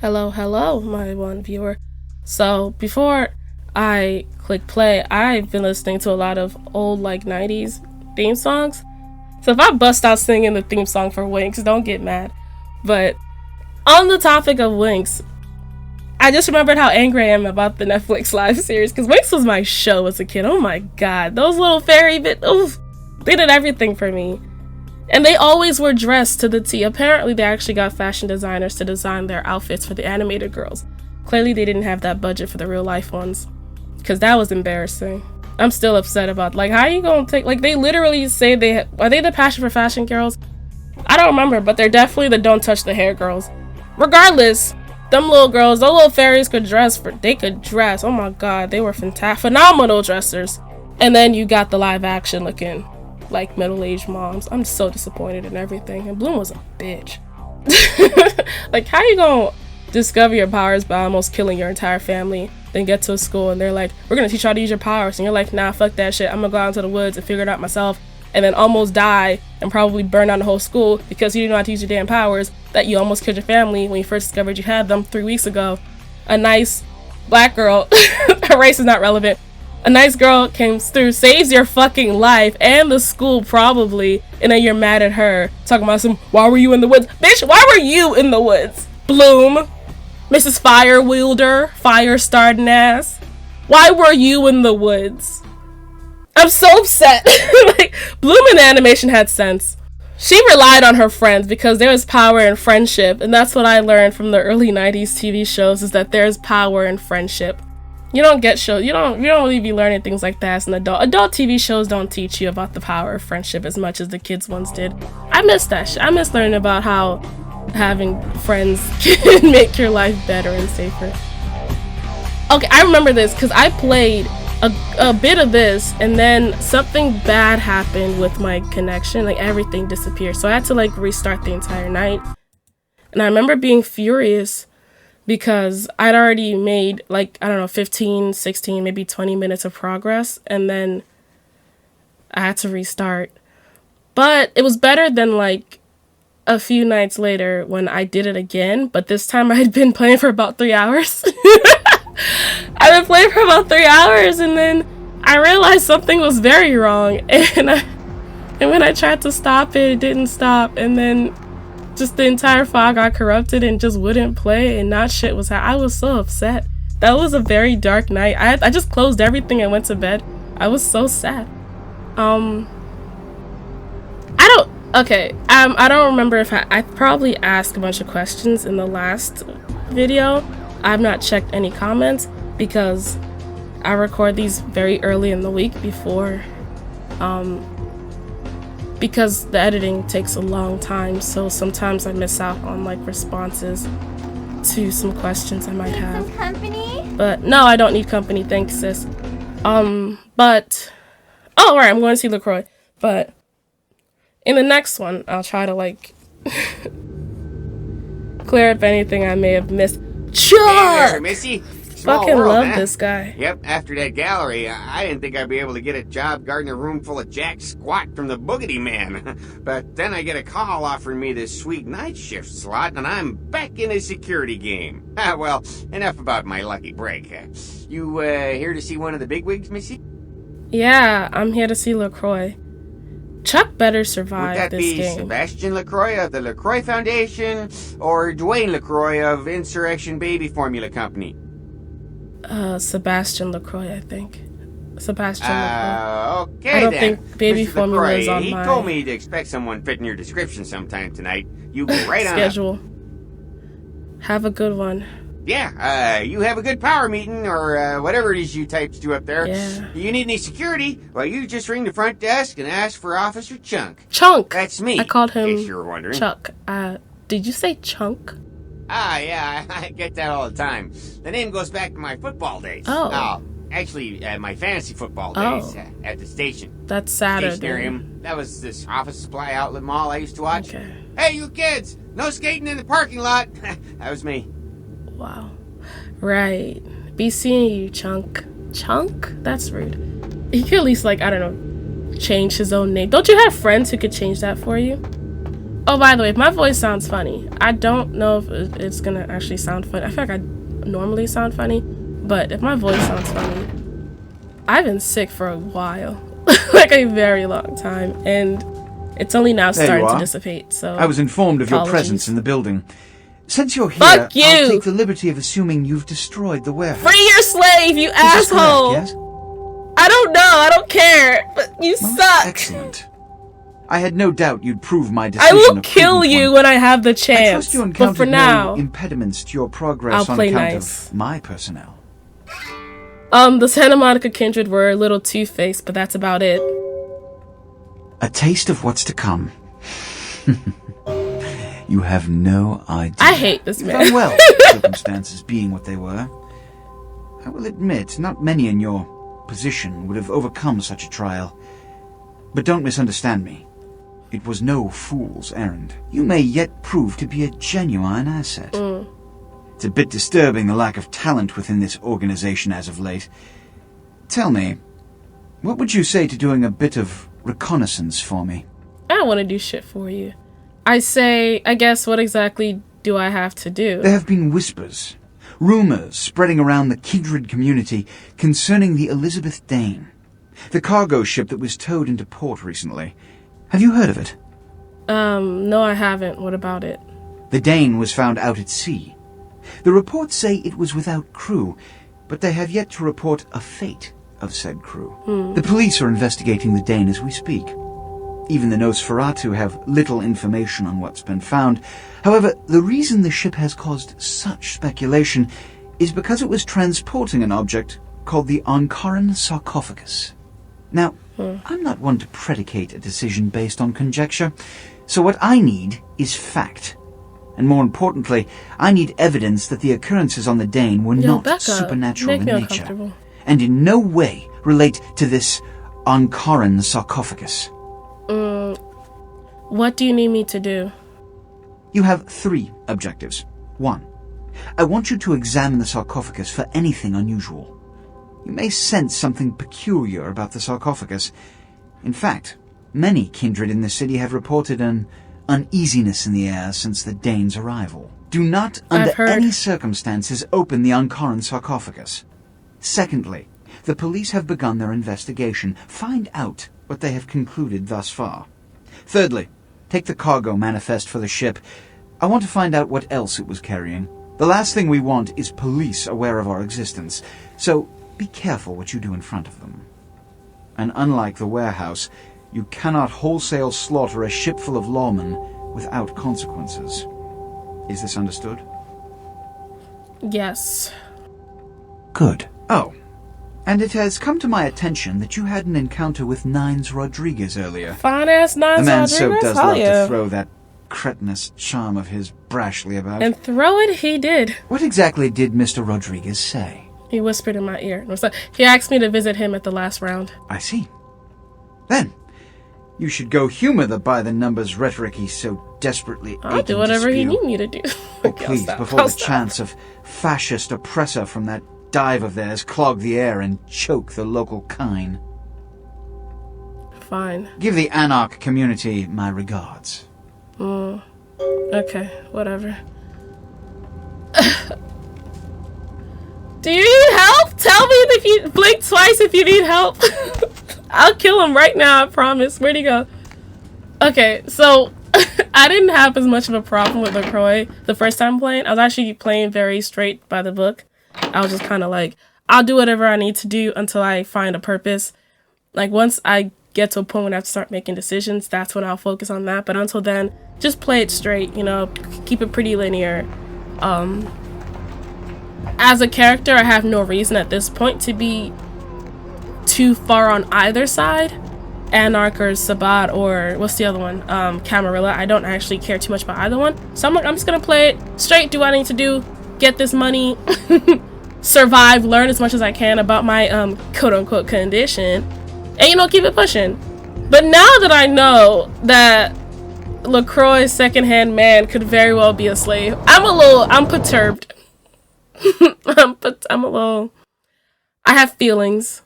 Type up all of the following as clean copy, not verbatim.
Hello, my one viewer. So before I click play, I've been listening to a lot of old 90s theme songs. So if I bust out singing the theme song for Winx, don't get mad. But on the topic of Winx, I just remembered how angry I am about the Netflix live series, because Winx was my show as a kid. Oh my god, those little fairy oof, they did everything for me. And they always were dressed to the T. Apparently they actually got fashion designers to design their outfits for the animated girls. Clearly they didn't have that budget for the real life ones, because that was embarrassing. I'm still upset about, how you gonna take, they literally say are they the passion for fashion girls? I don't remember, but they're definitely the don't touch the hair girls. Regardless, them little girls, those little fairies could dress, oh my god, they were phenomenal dressers. And then you got the live action looking like middle-aged moms. I'm so disappointed in everything, and Bloom was a bitch. How you gonna discover your powers by almost killing your entire family, then get to a school and they're like, we're gonna teach you how to use your powers, and you're like, nah, fuck that shit, I'm gonna go out into the woods and figure it out myself, and then almost die and probably burn down the whole school because you didn't know how to use your damn powers that you almost killed your family when you first discovered you had them 3 weeks ago. A nice black girl, her race is not relevant, a nice girl came through, saves your fucking life and the school probably, and then you're mad at her talking about why were you in the woods? Bitch, why were you in the woods? Bloom, Mrs. Fire Wielder, fire starting ass, why were you in the woods? I'm so upset. Bloom in the animation had sense. She relied on her friends because there was power in friendship, and that's what I learned from the early 90s TV shows, is that there's power in friendship. You don't get shows, you don't really be learning things like that as an adult. Adult TV shows don't teach you about the power of friendship as much as the kids ones did. I miss that shit. I miss learning about how having friends can make your life better and safer. Okay, I remember this because I played a bit of this, and then something bad happened with my connection. Everything disappeared, so I had to restart the entire night. And I remember being furious because I'd already made 15, 16, maybe 20 minutes of progress, and then I had to restart. But it was better than a few nights later when I did it again, but this time I had been playing for about 3 hours. I've been playing for about 3 hours, and then I realized something was very wrong, and when I tried to stop it, it didn't stop, and then just the entire file got corrupted and just wouldn't play, and not shit was I was so upset. That was a very dark night. I just closed everything and went to bed. I was so sad. I don't remember if I probably asked a bunch of questions in the last video. I've not checked any comments because I record these very early in the week before because the editing takes a long time, so sometimes I miss out on responses to some questions I might have. Some company? But no, I don't need company, thanks sis. But alright, I'm going to see LaCroix. But in the next one, I'll try to clear up anything I may have missed. Chuck! Hey there, Missy. Small Fucking world, love huh? this guy. Yep, after that gallery, I didn't think I'd be able to get a job guarding a room full of jack squat from the Boogity Man. But then I get a call offering me this sweet night shift slot, and I'm back in the security game. Well, enough about my lucky break. You here to see one of the bigwigs, Missy? Yeah, I'm here to see LaCroix. Chuck better survive Would that this be game. Sebastian LaCroix of the LaCroix Foundation, or Dwayne LaCroix of Insurrection Baby Formula Company? Sebastian LaCroix, I think. Sebastian LaCroix. Okay I don't then. think Baby Mr. Formula LaCroix, is on he my told me to expect someone fitting your description sometime tonight. You go right on up. schedule. Have a good one. Yeah, you have a good power meeting, or whatever it is you types do up there. Yeah. You need any security? Well, you just ring the front desk and ask for Officer Chunk. Chunk! That's me. I called in him case you were wondering. Chuck. Did you say Chunk? Yeah, I get that all the time. The name goes back to my football days. Oh. Actually, my fantasy football days Oh. at the station. That's Saturday. Stationarium. That was this office supply outlet mall I used to watch. Okay. Hey, you kids! No skating in the parking lot! That was me. Wow. Right. Be seeing you, Chunk. Chunk? That's rude. He could at least, I don't know, change his own name. Don't you have friends who could change that for you? Oh, by the way, if my voice sounds funny, I don't know if it's gonna actually sound funny. I feel like I normally sound funny, but if my voice sounds funny, I've been sick for a while. Like a very long time, and it's only now starting to dissipate, so I was informed of your apologies. presence in the building. Since you're here, Fuck you! I'll take the liberty of assuming you've destroyed the warehouse. Free your slave, you asshole! Correct, yes? I don't know, I don't care, but you suck! Excellent. I had no doubt you'd prove my decision I will a kill prudent you one. when I have the I chance, trust you but encountered for no now, impediments to your progress I'll on play account nice. of my personnel. the Santa Monica Kindred were a little two-faced, but that's about it. A taste of what's to come. You have no idea. I hate this You've man. done well, circumstances being what they were. I will admit, not many in your position would have overcome such a trial. But don't misunderstand me. It was no fool's errand. You may yet prove to be a genuine asset. It's a bit disturbing, the lack of talent within this organization as of late. Tell me, what would you say to doing a bit of reconnaissance for me? I don't want to do shit for you. I guess, what exactly do I have to do? There have been whispers, rumors spreading around the kindred community concerning the Elizabeth Dane, the cargo ship that was towed into port recently. Have you heard of it? No, I haven't. What about it? The Dane was found out at sea. The reports say it was without crew, but they have yet to report a fate of said crew. The police are investigating the Dane as we speak. Even the Nosferatu have little information on what's been found. However, the reason the ship has caused such speculation is because it was transporting an object called the Anarchs sarcophagus. Now, I'm not one to predicate a decision based on conjecture, so what I need is fact. And more importantly, I need evidence that the occurrences on the Dane were not Becca, supernatural make in me nature, uncomfortable. and in no way relate to this Anarchs sarcophagus. What do you need me to do? You have 3 objectives. 1. I want you to examine the sarcophagus for anything unusual. You may sense something peculiar about the sarcophagus. In fact, many kindred in the city have reported an uneasiness in the air since the Dane's arrival. Do not, under any circumstances, open the Anarchs sarcophagus. Secondly, the police have begun their investigation. Find out what they have concluded thus far. Thirdly, take the cargo manifest for the ship. I want to find out what else it was carrying. The last thing we want is police aware of our existence, so be careful what you do in front of them. And unlike the warehouse, you cannot wholesale slaughter a ship full of lawmen without consequences. Is this understood? Yes. Good. Oh, and it has come to my attention that you had an encounter with Nines Rodriguez earlier. Fine-ass Nines The man Rodriguez? so does Hell love yeah. to throw that cretinous charm of his brashly about. And throw it, he did. What exactly did Mr. Rodriguez say? He whispered in my ear. He asked me to visit him at the last round. I see. Then, you should go humor the by-the-numbers rhetoric he's so desperately I'll aching do whatever to he spew. need me to do. Oh, Okay, please, I'll before the stop. chance of fascist oppressor from that dive of theirs clog the air and choke the local kine. Fine. Give the Anarch community my regards. Okay, whatever. Do you need help? Tell me if you blink twice if you need help. I'll kill him right now, I promise. Where'd he go? Okay, so I didn't have as much of a problem with LaCroix the first time playing. I was actually playing very straight by the book. I was just kind of like, I'll do whatever I need to do until I find a purpose. Like, once I get to a point when I have to start making decisions, that's when I'll focus on that. But until then, just play it straight, you know, keep it pretty linear. As a character, I have no reason at this point to be too far on either side. Anarch or Sabat, or what's the other one? Camarilla. I don't actually care too much about either one. So I'm just gonna play it straight, do what I need to do, get this money, survive, learn as much as I can about my quote-unquote condition, and, you know, keep it pushing. But now that I know that LaCroix's second-hand man could very well be a slave, I'm perturbed. I have feelings.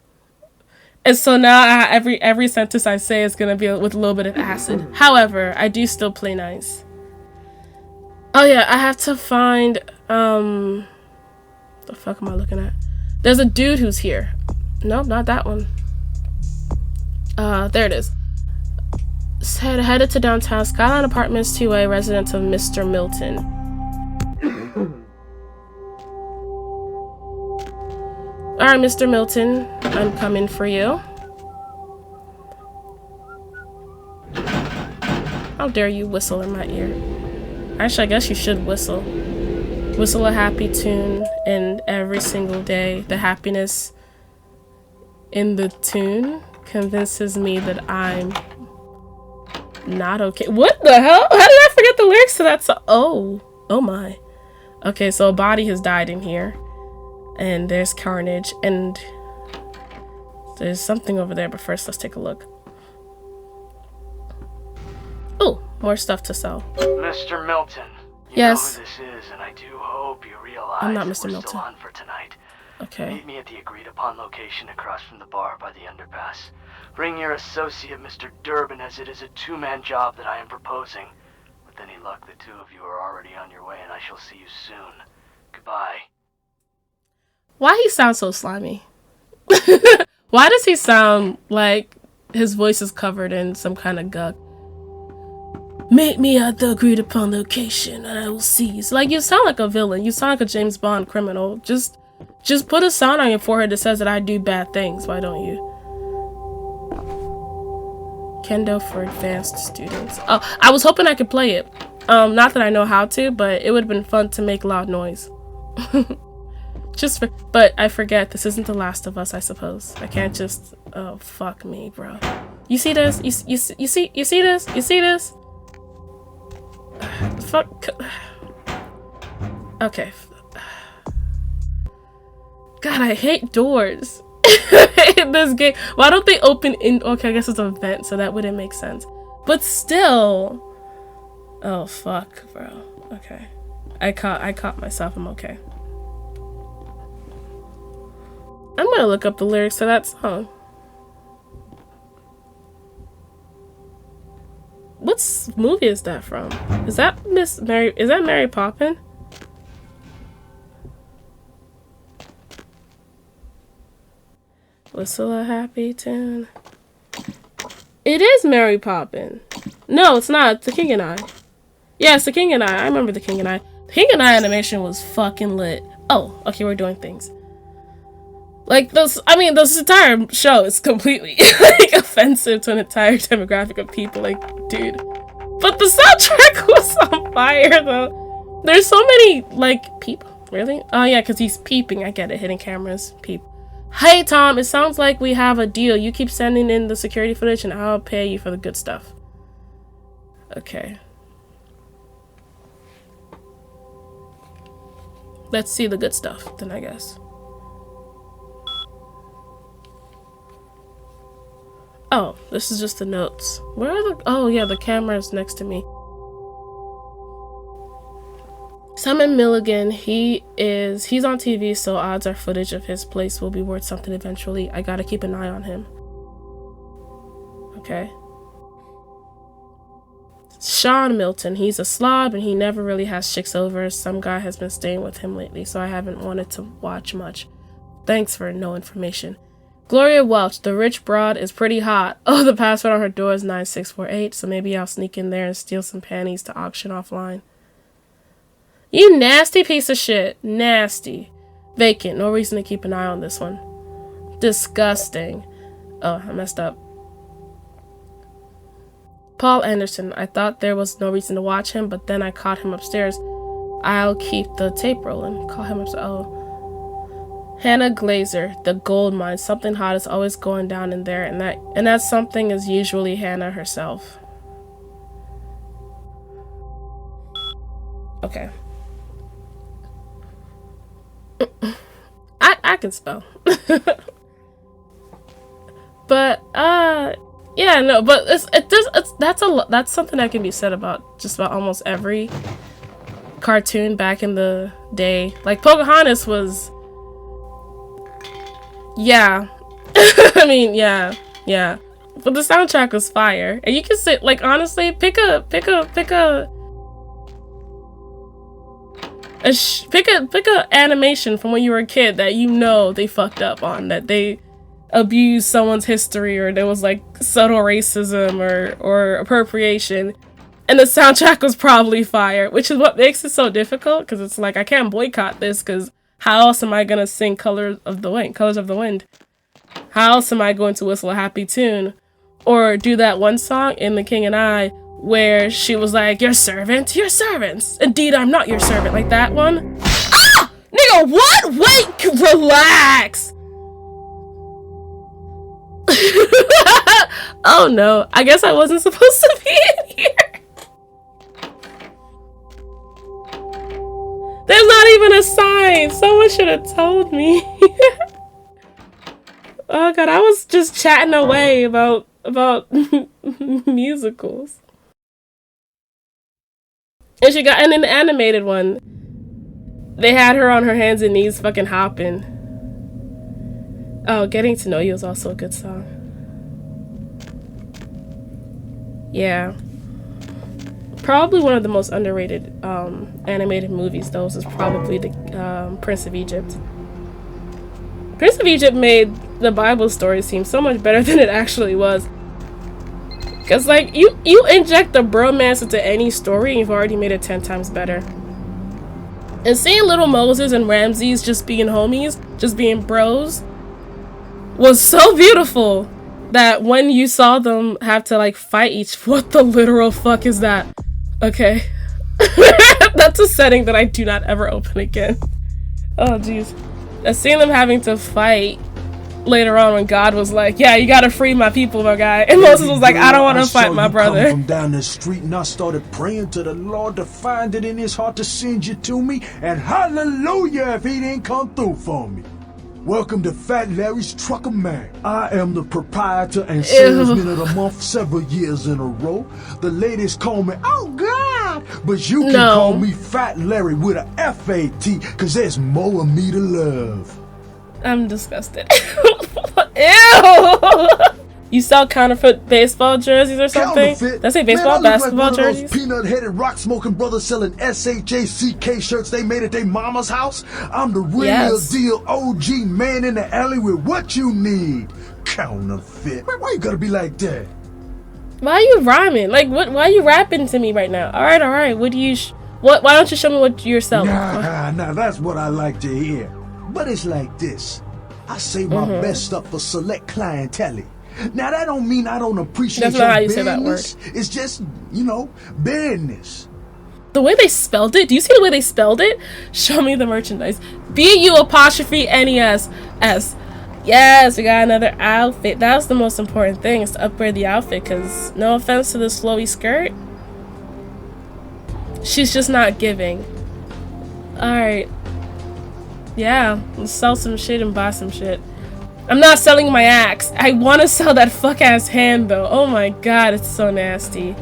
And so now every sentence I say is gonna be with a little bit of acid. However, I do still play nice. Oh yeah, I have to find the fuck am I looking at? There's a dude who's here. Nope, not that one. There it is. Headed to downtown Skyline Apartments 2A, residence of Mr. Milton. Alright, Mr. Milton, I'm coming for you. How dare you whistle in my ear? Actually, I guess you should whistle. Whistle a happy tune, and every single day, the happiness in the tune convinces me that I'm not okay. What the hell? How did I forget the lyrics to that song? Oh my. Okay, so a body has died in here. And there's carnage, and there's something over there, but first let's take a look. Oh, more stuff to sell. Mr. Milton, you yes. know who this is, and I do hope you realize I'm not Mr. we're Milton. still on for tonight. Okay. Meet me at the agreed upon location across from the bar by the underpass. Bring your associate, Mr. Durbin, as it is a two-man job that I am proposing. With any luck, the two of you are already on your way, and I shall see you soon. Goodbye. Why he sounds so slimy? Why does he sound like his voice is covered in some kind of gunk? Meet me at the agreed upon location and I will seize. Like, you sound like a villain. You sound like a James Bond criminal. Just put a sign on your forehead that says that I do bad things. Why don't you? Kendo for advanced students. Oh, I was hoping I could play it. Not that I know how to, but it would have been fun to make loud noise. But I forget, this isn't The Last of Us, I suppose. I can't just, oh, fuck me, bro. You see this? You see this? You see this? Fuck. Okay. God, I hate doors in this game. Why don't they open in? Okay, I guess it's a vent, so that wouldn't make sense. But still. Oh, fuck, bro. Okay. I caught myself. I'm okay. I'm gonna look up the lyrics to that song. What movie is that from? Is that Mary Poppins? Whistle a happy tune. It is Mary Poppins. No, it's not. It's The King and I. Yeah, it's The King and I. I remember The King and I. The King and I animation was fucking lit. Oh, okay, we're doing things. Like, this entire show is completely, like, offensive to an entire demographic of people. Like, dude. But the soundtrack was on fire, though. There's so many, like, people. Really? Oh, yeah, because he's peeping. I get it. Hidden cameras. Peep. Hey, Tom, it sounds like we have a deal. You keep sending in the security footage, and I'll pay you for the good stuff. Okay. Let's see the good stuff, then, I guess. Oh, this is just the notes. Where are the... Oh, yeah, the camera's next to me. Simon Milligan, he's on TV, so odds are footage of his place will be worth something eventually. I gotta keep an eye on him. Okay. Sean Milton, he's a slob and he never really has chicks over. Some guy has been staying with him lately, so I haven't wanted to watch much. Thanks for no information. Gloria Welch, the rich broad, is pretty hot. Oh, the password on her door is 9648, so maybe I'll sneak in there and steal some panties to auction offline. You nasty piece of shit. Nasty. Vacant. No reason to keep an eye on this one. Disgusting. Oh, I messed up. Paul Anderson. I thought there was no reason to watch him, but then I caught him upstairs. I'll keep the tape rolling. Call him upstairs. Oh. Hannah Glazer, the gold mine. Something hot is always going down in there, and that something is usually Hannah herself. Okay. I can spell. But yeah, no, but that's something that can be said about just about almost every cartoon back in the day. Like Pocahontas was, yeah, I mean, yeah. But the soundtrack was fire. And you can sit, like, honestly, pick a animation from when you were a kid that you know they fucked up on, that they abused someone's history, or there was like subtle racism or appropriation, and the soundtrack was probably fire, which is what makes it so difficult, because it's like I can't boycott this, because how else am I gonna sing Colors of the Wind? How else am I going to whistle a happy tune or do that one song in The King and I where she was like, your servants, indeed I'm not your servant, like that one. Ah! Nigga, what? Wait, relax. Oh no, I guess I wasn't supposed to be in here. There's not even a sign. Someone should have told me. Oh god, I was just chatting away about musicals. And in the animated one, they had her on her hands and knees fucking hopping. Oh, Getting to Know You is also a good song. Yeah. Probably one of the most underrated animated movies, though, is probably the Prince of Egypt. Prince of Egypt made the Bible story seem so much better than it actually was. Because, like, you inject the bromance into any story and you've already made it 10 times better. And seeing little Moses and Ramses just being homies, just being bros, was so beautiful that when you saw them have to, like, fight each... What the literal fuck is that? Okay. That's a setting that I do not ever open again. Oh, jeez. Seeing them having to fight later on when God was like, yeah, you gotta free my people, my guy. And Moses was like, I don't want to fight my brother. From down the street, and I started praying to the Lord to find it in his heart to send you to me. And hallelujah if he didn't come through for me. Welcome to Fat Larry's Trucker Man. I am the proprietor and salesman of the month several years in a row. The ladies call me, oh God, but you can call me Fat Larry with a F-A-T, cause there's more of me to love. I'm disgusted. Ew! You sell counterfeit baseball jerseys or something? Did I say baseball? Man, basketball like jerseys? Peanut-headed, rock-smoking brothers selling SHACK shirts they made at their mama's house. I'm the real deal OG man in the alley with what you need. Counterfeit. Man, why you gotta be like that? Why are you rhyming? Like, what? Why are you rapping to me right now? All right. What do you? Why don't you show me what you're selling? Nah, that's what I like to hear. But it's like this. I save my best stuff for select clientele. Now that don't mean I don't appreciate That's not how you say that word. It's just, business. The way they spelled it? Do you see the way they spelled it? Show me the merchandise. B-U-NES-S. Yes, we got another outfit. That's the most important thing, is to upgrade the outfit, because no offense to the flowy skirt, she's just not giving. Alright. Yeah, let's sell some shit and buy some shit. I'm not selling my axe. I want to sell that fuck-ass hand, though. Oh my god, it's so nasty.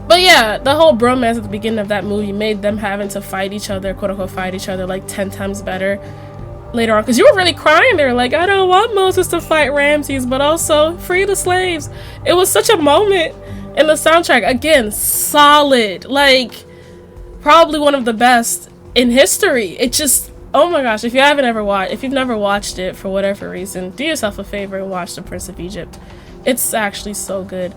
But yeah, the whole bromance at the beginning of that movie made them having to fight each other, quote-unquote fight each other, like 10 times better later on. Because you were really crying there, like, I don't want Moses to fight Ramses, but also free the slaves. It was such a moment. And the soundtrack, again, solid. Like, probably one of the best in history. It just... Oh my gosh, if you've never watched it for whatever reason, do yourself a favor and watch The Prince of Egypt. It's actually so good.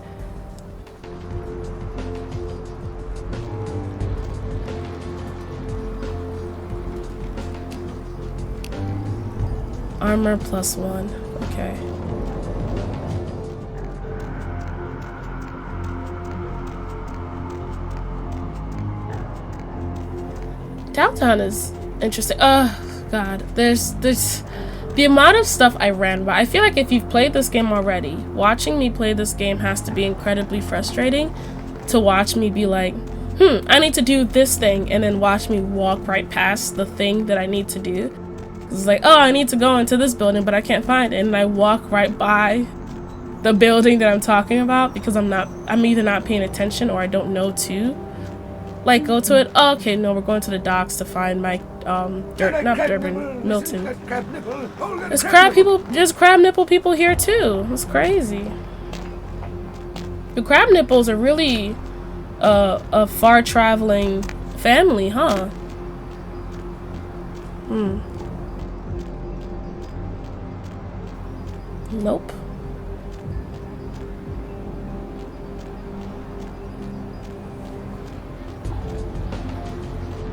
Armor +1. Okay. Downtown is interesting. Oh god, there's the amount of stuff I ran by. I feel like if you've played this game already, watching me play this game has to be incredibly frustrating to watch me be like, I need to do this thing, and then watch me walk right past the thing that I need to do. It's like, oh, I need to go into this building, but I can't find it, and I walk right by the building that I'm talking about because I'm either not paying attention or I don't know to. like go to it? Oh, okay, no, we're going to the docks to find Mike. Not Durbin, Milton. There's crab nipple people here too. It's crazy. The crab nipples are really a far traveling family, huh? Nope.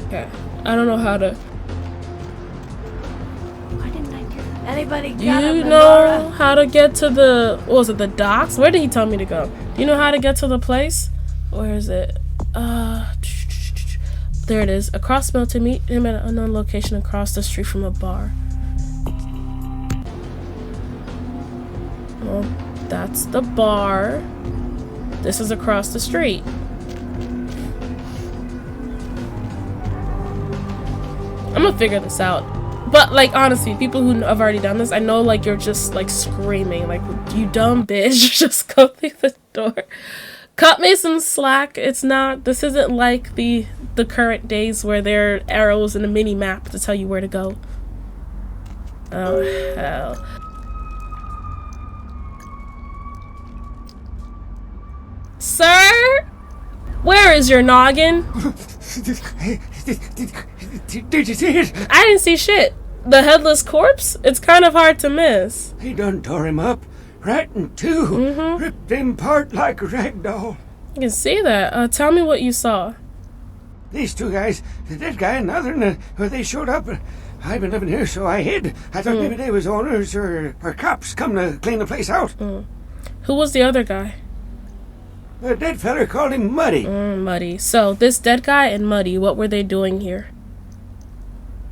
Okay. I don't know how to. Why didn't I do that? Anybody Do got you know how to get to the, what was it, the docks? Where did he tell me to go? Do you know how to get to the place? Where is it? There it is. Across Milton, meet him at an unknown location across the street from a bar. Well, that's the bar. This is across the street. I'm gonna figure this out. But, like, honestly, people who have already done this, I know, like, you're just, like, screaming. Like, you dumb bitch, just go through the door. Cut me some slack. It's not, this isn't like the current days where there are arrows and a mini map to tell you where to go. Oh, hell. Sir? Where is your noggin? Did you see it? I didn't see shit. The headless corpse? It's kind of hard to miss. He done tore him up. Right in two. Ripped him apart like a rag doll. I can see that. Tell me what you saw. These two guys, the dead guy and the other, they showed up. I've been living here, so I hid. I thought maybe they was owners or cops come to clean the place out. Who was the other guy? The dead feller called him Muddy. Muddy. So, this dead guy and Muddy, what were they doing here?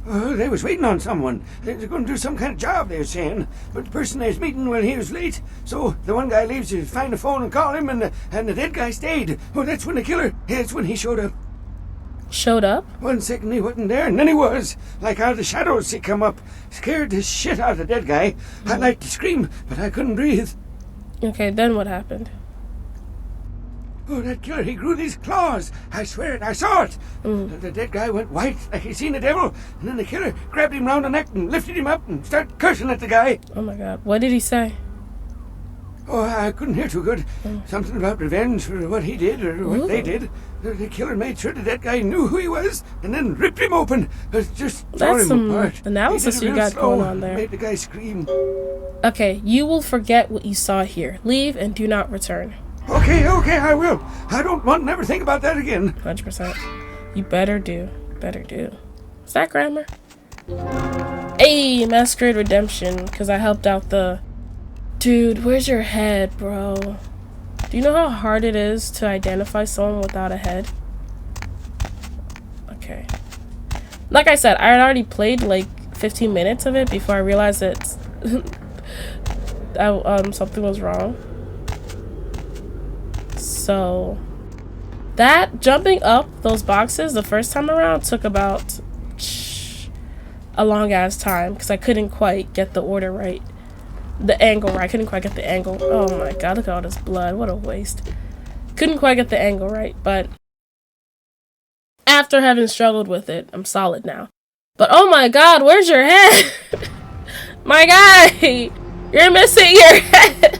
They was waiting on someone. They was going to do some kind of job, they were saying. But the person they was meeting, well, he was late. So the one guy leaves to find the phone and call him, and the dead guy stayed. Oh, that's when the killer, that's when he showed up. Showed up? 1 second he wasn't there, and then he was. Like out of the shadows he come up. Scared the shit out of the dead guy. I'd like to scream, but I couldn't breathe. Okay, then what happened? Oh, that killer, he grew these claws. I swear it, I saw it. The dead guy went white like he seen the devil, and then the killer grabbed him round the neck and lifted him up and started cursing at the guy. Oh my god, what did he say? Oh, I couldn't hear too good. Something about revenge for what he did or what they did. The killer made sure the dead guy knew who he was and then ripped him open. Just tore That's him apart. some analysis you got going on there. Made the guy scream. Okay, you will forget what you saw here. Leave and do not return. Okay, I will. I don't want to never think about that again. 100%. You better do. Better do. Is that grammar? Hey, Masquerade Redemption, because I helped out the... Dude, where's your head, bro? Do you know how hard it is to identify someone without a head? Okay. Like I said, I had already played like 15 minutes of it before I realized that something was wrong. So that jumping up those boxes the first time around took about a long ass time because I couldn't quite get the order right. The angle right. I couldn't quite get the angle. Oh my god, look at all this blood. What a waste. Couldn't quite get the angle right, but after having struggled with it, I'm solid now. But oh my god, where's your head? My guy, you're missing your head.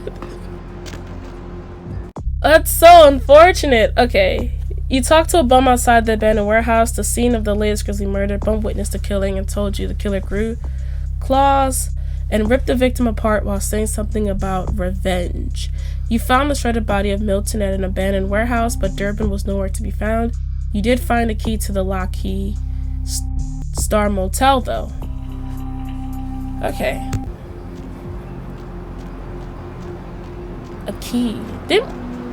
That's so unfortunate. Okay. You talked to a bum outside the abandoned warehouse, the scene of the latest grisly murder. Bum witnessed the killing and told you the killer grew claws and ripped the victim apart while saying something about revenge. You found the shredded body of Milton at an abandoned warehouse, but Durbin was nowhere to be found. You did find a key to the Lockheed Star Motel, though. Okay. A key.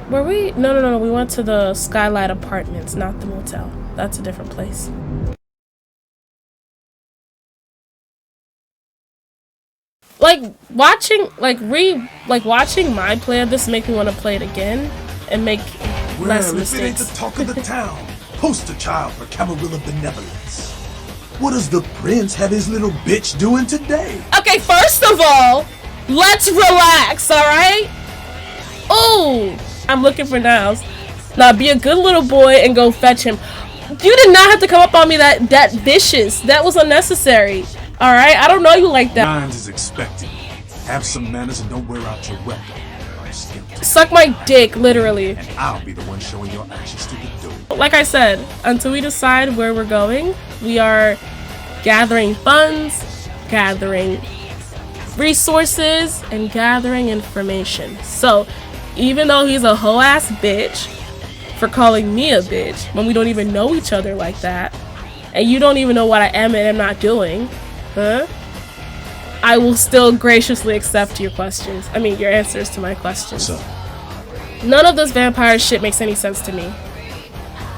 Were we? No. We went to the Skylight Apartments, not the motel. That's a different place. Watching my play of this make me want to play it again and make less Well, if it ain't mistakes. the talk of the town, poster child for Camarilla benevolence. What does the prince have his little bitch doing today? Okay, first of all, let's relax, alright? Oh, I'm looking for Niles. Now be a good little boy and go fetch him. You did not have to come up on me that vicious. That was unnecessary. Alright? I don't know you like that. Lines is expected. Have some manners and don't wear out your weapon. Suck my dick, literally. And I'll be the one showing your actions to the door. Like I said, until we decide where we're going, we are gathering funds, gathering resources, and gathering information. So, even though he's a hoe ass bitch for calling me a bitch when we don't even know each other like that, and you don't even know what I am and am not doing, huh? I will still graciously accept your questions. I mean, your answers to my questions. What's up? None of this vampire shit makes any sense to me.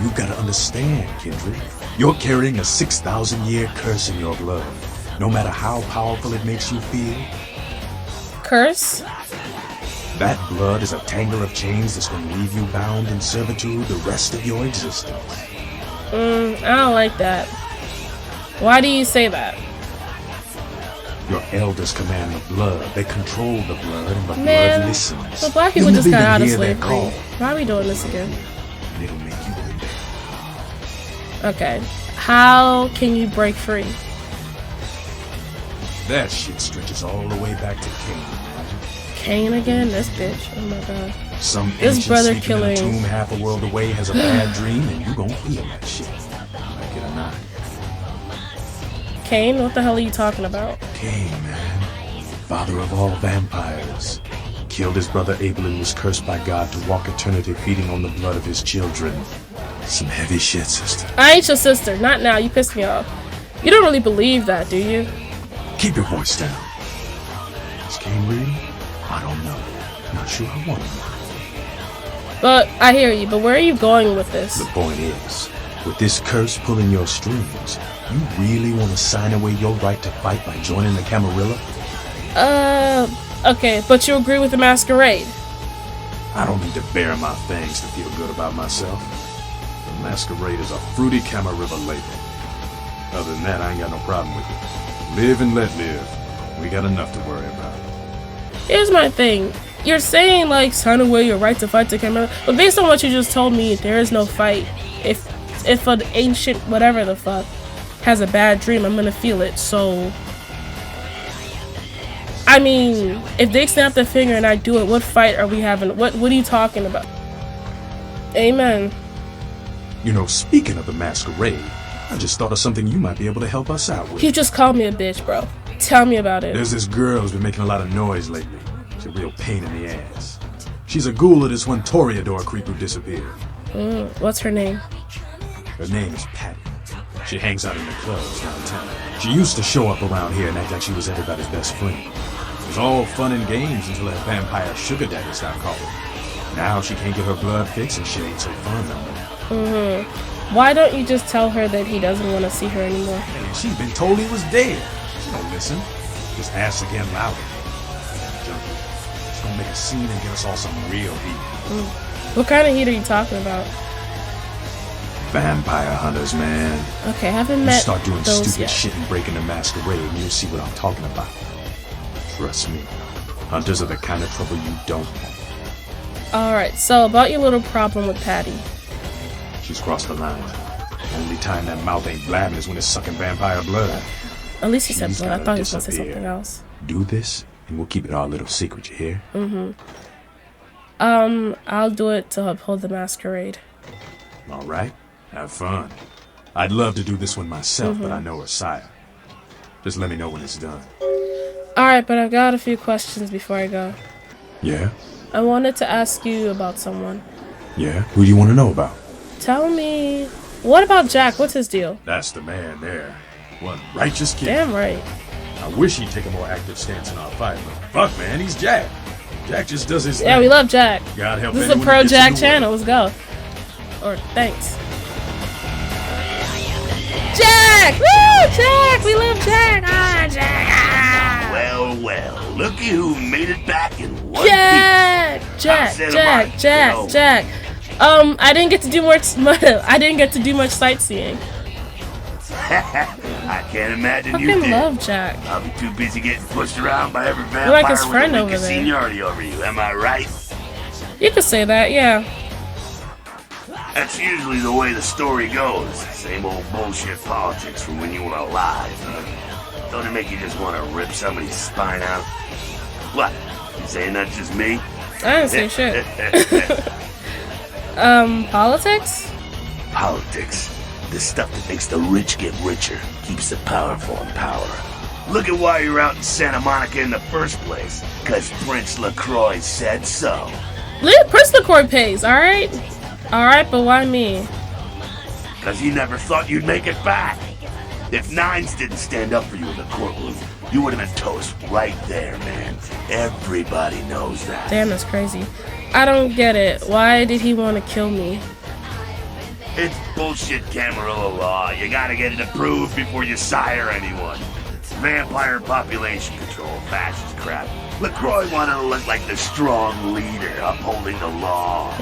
You gotta understand, Kindred. You're carrying a 6,000-year curse in your blood. No matter how powerful it makes you feel. Curse? That blood is a tangle of chains that's gonna leave you bound in servitude the rest of your existence. I don't like that. Why do you say that? Your elders command the blood. They control the blood, and the Man, blood listens. the black people You'll just never got out of even hear their slavery. call, Why are we doing this again? and it'll make you obey. Okay. How can you break free? That shit stretches all the way back to Cain. Cain again? This bitch. Oh my god. Some This ancient brother sleeping in a killing- tomb half a world away has a bad dream, and you gon' feel that shit. Like it or not. Cain? What the hell are you talking about? Cain, man. Father of all vampires. Killed his brother Abel and was cursed by God to walk eternity feeding on the blood of his children. Some heavy shit, sister. I ain't your sister. Not now. You pissed me off. You don't really believe that, do you? Keep your voice down. Is Cain real? I don't know. Not sure I want to know. But I hear you. But where are you going with this? The point is, with this curse pulling your strings, you really want to sign away your right to fight by joining the Camarilla? Okay, but you agree with the Masquerade. I don't need to bare my fangs to feel good about myself. The Masquerade is a fruity Camarilla label. Other than that, I ain't got no problem with it. Live and let live. We got enough to worry about. Here's my thing. You're saying, like, sign away your right to fight the Camarilla, but based on what you just told me, there is no fight. If an ancient whatever the fuck has a bad dream, I'm gonna feel it, so... I mean, if they snap their finger and I do it, what fight are we having? What are you talking about? Amen. You know, speaking of the Masquerade, I just thought of something you might be able to help us out with. You just called me a bitch, bro. Tell me about it. There's this girl who's been making a lot of noise lately. She's a real pain in the ass. She's a ghoul of this one Toreador creep who disappeared. What's her name? Her name is Patty. She hangs out in the clubs downtown. She used to show up around here and act like she was everybody's best friend. It was all fun and games until her vampire sugar daddy stopped calling. Now she can't get her blood fixed and shit ain't so fun no more. Why don't you just tell her that he doesn't want to see her anymore? And she's been told he was dead. She don't listen. Just asks again louder. Junkie. She's gonna make a scene and get us all some real heat. What kind of heat are you talking about? Vampire hunters, man. Okay, I haven't You met start doing those stupid yet. shit and breaking the Masquerade and you'll see what I'm talking about. Trust me. Hunters are the kind of trouble you don't want. Alright, so about your little problem with Patty. She's crossed the line. Only time that mouth ain't blabbing is when it's sucking vampire blood. At least he said She's blood. I gotta thought he was going to say disappear. something else. Do this, and we'll keep it our little secret, you hear? I'll do it to uphold the Masquerade. All right, have fun. I'd love to do this one myself, but I know her sire. Just let me know when it's done. Alright, but I've got a few questions before I go. Yeah? I wanted to ask you about someone. Yeah? Who do you want to know about? Tell me, what about Jack? What's his deal? That's the man there. One righteous kid. Damn right. I wish he'd take a more active stance in our fight, but fuck, man, he's Jack. Jack just does his thing. Yeah, we love Jack. God help This is a anyone pro who gets in Jack the way. channel. Let's go. Or thanks. Jack! Woo! Jack! We love Jack! Ah, Jack! Ah! Well, looky who made it back in one Jack! Jack! How's that Jack! about, Jack! you know? Jack! I didn't get to do much. I didn't get to do much sightseeing. piece. I can't imagine I you fucking did. love Jack. I'll be too busy getting pushed around by every vampire like his with friend a over weak there. seniority over you. Am I right? You could say that, yeah. That's usually the way the story goes. Same old bullshit politics from when you were alive. Don't it make you just want to rip somebody's spine out? What? You saying that's just me? I didn't say shit. Politics? Politics. The stuff that makes the rich get richer, keeps the powerful in power. Look at why you're out in Santa Monica in the first place. Because Prince LaCroix said so. Prince LaCroix pays, alright? Alright, but why me? Because he never thought you'd make it back. If Nines didn't stand up for you in the courtroom, you would have been toast right there, man. Everybody knows that. Damn, that's crazy. I don't get it. Why did he want to kill me? It's bullshit Camarilla law. You gotta get it approved before you sire anyone. Vampire population control, fascist crap. LaCroix wanted to look like the strong leader upholding the law.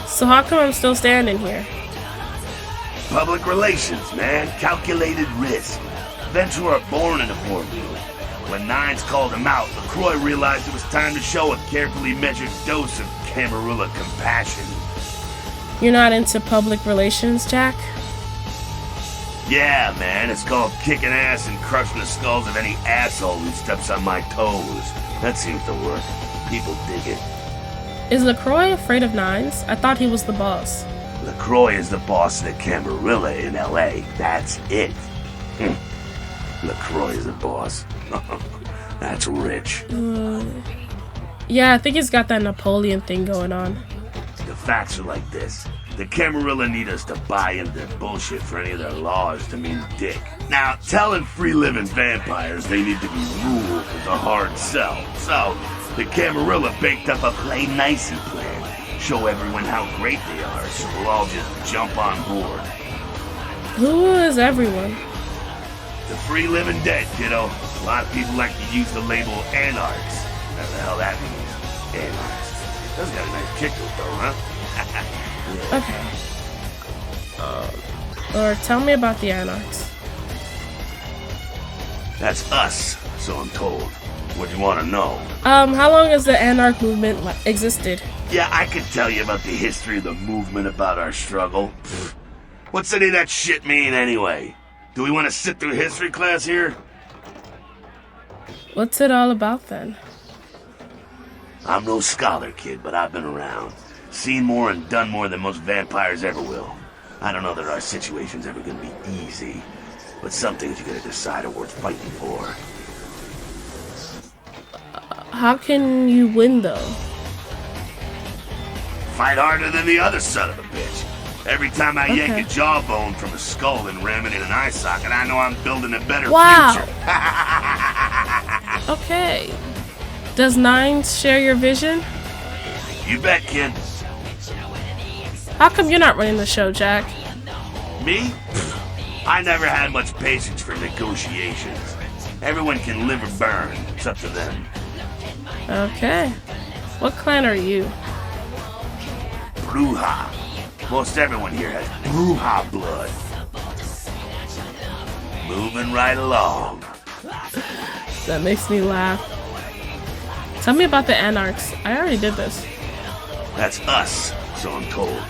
So how come I'm still standing here? Public relations, man. Calculated risk. Events were born in a boardroom. When Nines called him out, LaCroix realized it was time to show a carefully measured dose of Camarilla compassion. You're not into public relations, Jack? Yeah, man, it's called kicking ass and crushing the skulls of any asshole who steps on my toes. That seems to work. People dig it. Is LaCroix afraid of Nines? I thought he was the boss. LaCroix is the boss of the Camarilla in L.A. That's it. LaCroix is the boss. That's rich. Yeah, I think he's got that Napoleon thing going on. The facts are like this. The Camarilla need us to buy into their bullshit for any of their laws to mean dick. Now, telling free-living vampires they need to be ruled is a hard sell. So, the Camarilla baked up a play nicey plan. Show everyone how great they are, so we'll all just jump on board. Who is everyone? The free-living dead, kiddo. A lot of people like to use the label Anarchs. Whatever the hell that means. Anarchs. That's got a nice kick to it, though, huh? Okay. Or tell me about the Anarchs. That's us, so I'm told. What do you want to know? How long has the Anarch movement existed? Yeah, I could tell you about the history of the movement, about our struggle. What's any of that shit mean, anyway? Do we want to sit through history class here? What's it all about, then? I'm no scholar, kid, but I've been around. Seen more and done more than most vampires ever will. I don't know that our situation's ever gonna be easy, but some things you gotta decide are worth fighting for. How can you win, though? Fight harder than the other son of a bitch. Every time I yank a jawbone from a skull and ram it in an eye socket, I know I'm building a better future. Okay. Does Nines share your vision? You bet, kid. How come you're not running the show, Jack? Me? I never had much patience for negotiations. Everyone can live or burn. It's up to them. Okay. What clan are you? Bruja. Most everyone here has Bruja blood. Moving right along. That makes me laugh. Tell me about the Anarchs. I already did this. That's us, so I'm told.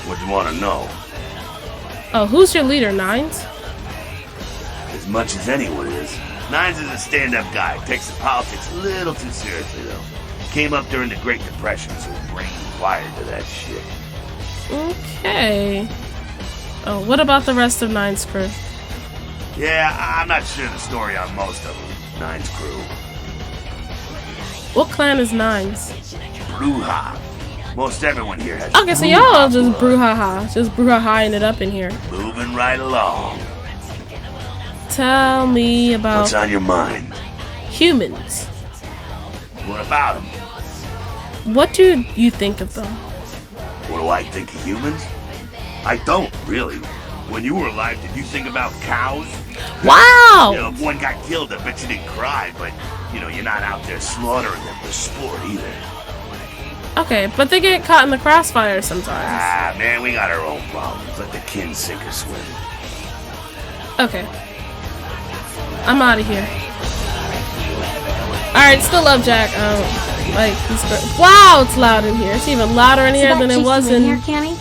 What do you want to know? Oh, who's your leader, Nines? As much as anyone is. Nines is a stand-up guy. Takes the politics a little too seriously, though. Came up during the Great Depression, so his brain wired to that shit. Okay. Oh, what about the rest of Nines' crew? Yeah, I'm not sure the story on most of them. Nines' crew. What clan is Nines? Bruja. Most everyone here has. Okay, so y'all just brouhaha. Just brouhahaing it up in here. Moving right along. Tell me about What's on your mind? humans. What about them? What do you think of them? What do I think of humans? I don't, really. When you were alive, did you think about cows? Wow! You know, if one got killed, I bet you didn't cry, but, you know, you're not out there slaughtering them for sport either. Okay, but they get caught in the crossfire sometimes. Ah, man, we got our own problems. Let the kin sink or swim. Okay. I'm out of here. Alright, still love Jack. Like, wow, it's loud in here. It's even louder in here than it was in here, Cammy?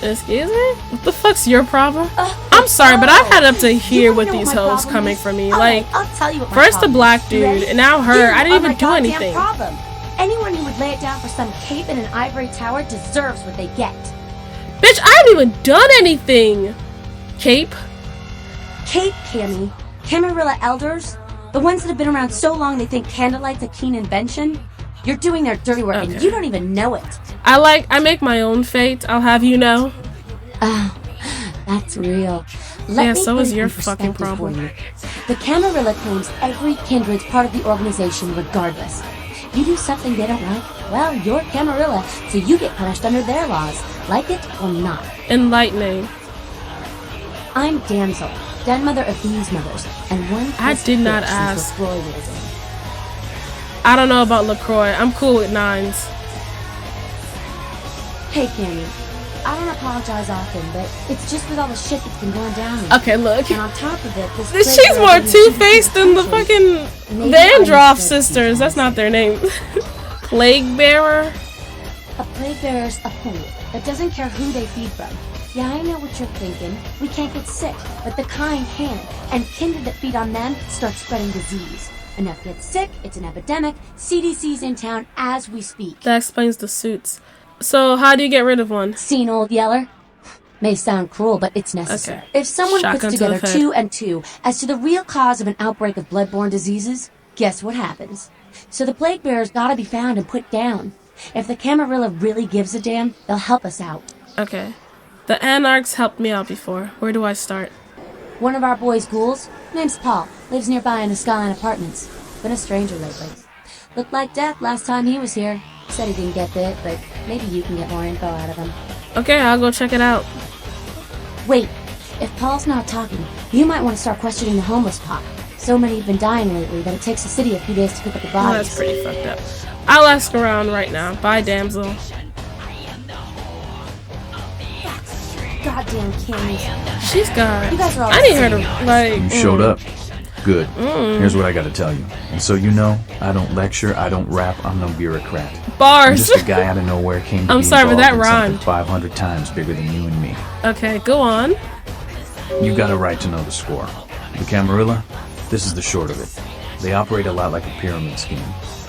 Excuse me? What the fuck's your problem? I'm sorry, but I've had up to here with these hoes coming for me. Like, I'll tell you what my first the problem black is. dude, and now her. I didn't even do anything. Problem. Anyone who would lay it down for some cape in an ivory tower deserves what they get. Bitch, I haven't even done anything. Cape? Cape, Cammy. Camarilla elders? The ones that have been around so long they think candlelight's a keen invention? You're doing their dirty work and you don't even know it. I make my own fate, I'll have you know. Oh, that's real. Let me so put is it your in fucking perspective problem. for you. The Camarilla claims every kindred's part of the organization regardless. You do something they don't like, well, you're Camarilla, so you get punished under their laws, like it or not. Enlightening. I'm Damsel, den mother of these mothers, and one I did not ask. LaCroix was in. I don't know about LaCroix. I'm cool with nines. Hey, Cammy. I don't apologize often, but it's just with all the shit that's been going down. Okay, look. And on top of it, this She's more two-faced than the fucking Vandroff sisters. That's not their name. Plague Bearer? A plague bearer's a fool that doesn't care who they feed from. Yeah, I know what you're thinking. We can't get sick, but the kind can. And kindred that feed on them start spreading disease. Enough get sick, it's an epidemic. CDC's in town as we speak. That explains the suits. So, how do you get rid of one? Seen Old Yeller? May sound cruel, but it's necessary. Okay. If someone Shotgun puts to the together head. 2 and 2 as to the real cause of an outbreak of bloodborne diseases, guess what happens? So the plague bearers gotta be found and put down. If the Camarilla really gives a damn, they'll help us out. Okay. The Anarchs helped me out before. Where do I start? One of our boys' ghouls, name's Paul, lives nearby in the Skyline Apartments. Been a stranger lately. Looked like death last time he was here. Said he didn't get bit, but maybe you can get more info out of him. Okay, I'll go check it out. Wait, if Paul's not talking, you might want to start questioning the homeless pot. So many have been dying lately that it takes the city a few days to pick up the Oh, bodies. that's pretty fucked up. I'll ask around right now. Bye, damsel. Goddamn Cammy. She's gone. You guys are all I need her to, like... You showed up. Good. Here's what I gotta tell you. And so you know, I don't lecture, I don't rap, I'm no bureaucrat. I'm Bars. just a guy out of nowhere came to I'm be sorry, but involved that in rhymed. something 500 times bigger than you and me. Okay, go on. You got a right to know the score. The Camarilla, this is the short of it. They operate a lot like a pyramid scheme.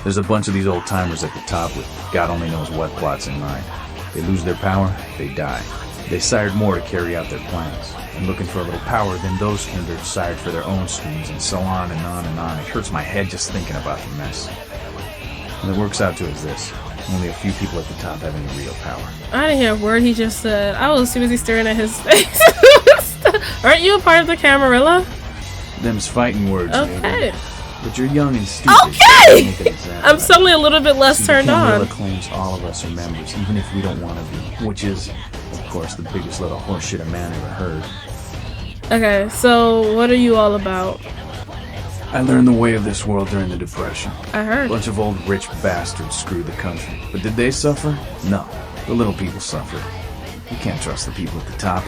There's a bunch of these old timers at the top with God only knows what plots in mind. They lose their power, they die. They sired more to carry out their plans. And looking for a little power, then those kindred sired for their own schemes, and so on and on and on. It hurts my head just thinking about the mess. And it works out to is this. Only a few people at the top have any real power. I didn't hear a word he just said. I was too busy staring at his face. Aren't you a part of the Camarilla? Them's fighting words, Okay. neighbor. But you're young and stupid. Okay! Make an example I'm out of suddenly a little bit less See, turned the Camarilla on. claims all of us are members, even if we don't want to be, which is, of course, the biggest little horseshit a man ever heard. Okay, so what are you all about? I learned the way of this world during the Depression. I A heard. bunch of old rich bastards screwed the country. But did they suffer? No. The little people suffered. You can't trust the people at the top.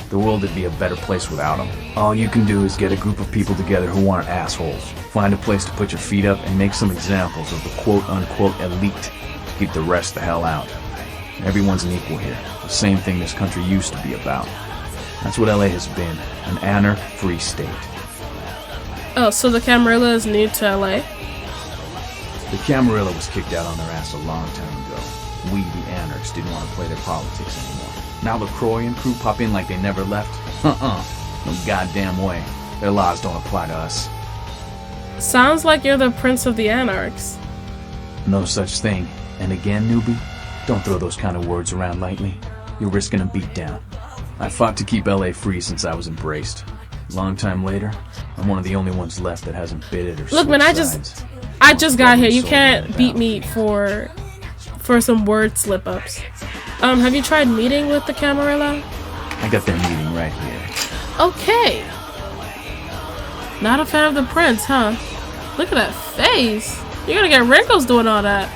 The world would be a better place without them. All you can do is get a group of people together who aren't assholes. Find a place to put your feet up and make some examples of the quote-unquote elite. Keep the rest the hell out. Everyone's an equal here. The same thing this country used to be about. That's what LA has been. An anarch-free state. Oh, so the Camarilla is new to LA? The Camarilla was kicked out on their ass a long time ago. We, the Anarchs, didn't want to play their politics anymore. Now LaCroix and crew pop in like they never left? No goddamn way. Their laws don't apply to us. Sounds like you're the Prince of the Anarchs. No such thing. And again, newbie, don't throw those kind of words around lightly. You're risking a beatdown. I fought to keep LA free since I was embraced. Long time later, I'm one of the only ones left that hasn't bit it or Look, man, switched sides. I just got here. You Sold can't it beat out. me for some word slip-ups. Have you tried meeting with the Camarilla? I got their meeting right here. Okay. Not a fan of the prince, huh? Look at that face. You're gonna get wrinkles doing all that.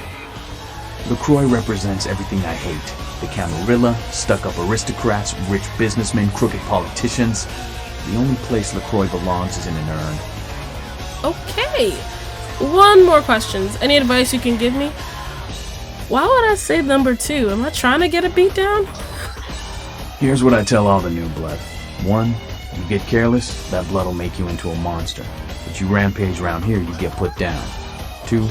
LaCroix represents everything I hate. The Camarilla, stuck-up aristocrats, rich businessmen, crooked politicians. The only place LaCroix belongs is in an urn. Okay. One more questions. Any advice you can give me? Why would I say number 2? Am I trying to get a beat down? Here's what I tell all the new blood. 1, you get careless, that blood'll make you into a monster. But you rampage around here, you get put down. 2,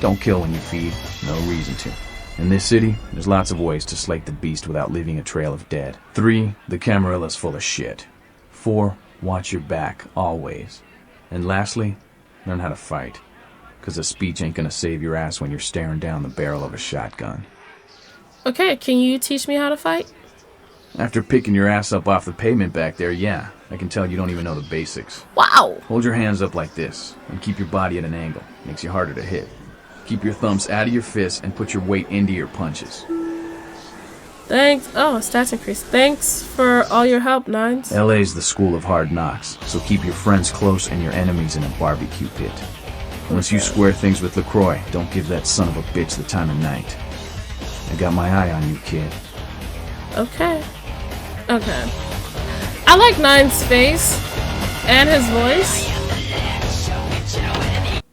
don't kill when you feed. No reason to. In this city, there's lots of ways to slake the beast without leaving a trail of dead. 3, the Camarilla's full of shit. 4, watch your back, always. And lastly, learn how to fight. Because a speech ain't gonna save your ass when you're staring down the barrel of a shotgun. Okay, can you teach me how to fight? After picking your ass up off the pavement back there, yeah, I can tell you don't even know the basics. Wow! Hold your hands up like this, and keep your body at an angle. Makes you harder to hit. Keep your thumbs out of your fists and put your weight into your punches. Thanks. Oh, stats increase. Thanks for all your help, Nines. LA's the school of hard knocks, so keep your friends close and your enemies in a barbecue pit. Once you square things with LaCroix, don't give that son of a bitch the time of night. I got my eye on you, kid. Okay. Okay. I like Nine's face and his voice.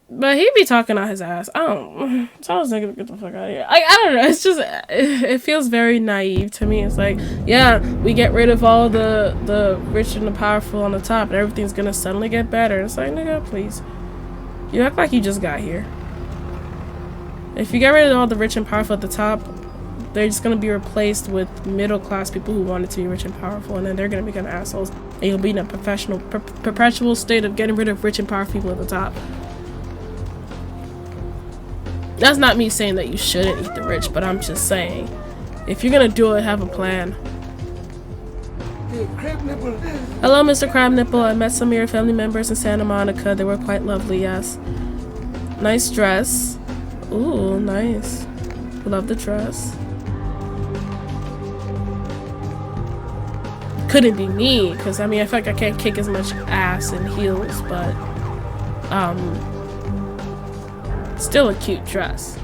But he be talking on his ass. I don't. So I was like, get the fuck out of here. I don't know. It's just, it feels very naive to me. It's like, yeah, we get rid of all the rich and the powerful on the top, and everything's gonna suddenly get better. It's like, nigga, please. You act like you just got here. If you get rid of all the rich and powerful at the top, they're just gonna be replaced with middle class people who wanted to be rich and powerful, and then they're gonna become assholes, and you'll be in a perpetual state of getting rid of rich and powerful people at the top. That's not me saying that you shouldn't eat the rich, but I'm just saying, if you're gonna do it, have a plan. Hello, Mr. Crab Nipple. I met some of your family members in Santa Monica. They were quite lovely, yes. Nice dress. Ooh, nice. Love the dress. Couldn't be me, because I mean, I feel like I can't kick as much ass in heels, but still a cute dress.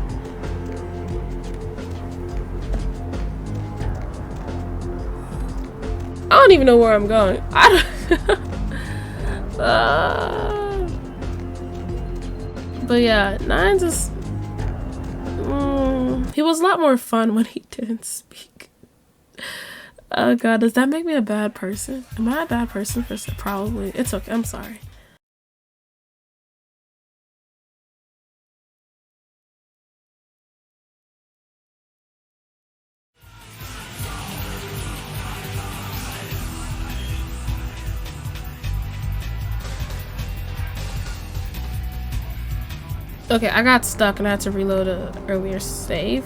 I don't even know where I'm going. I don't but yeah, Nines is he was a lot more fun when he didn't speak. Oh god, does that make me a bad person? Am I a bad person for probably? It's okay, I'm sorry. Okay, I got stuck and I had to reload a earlier save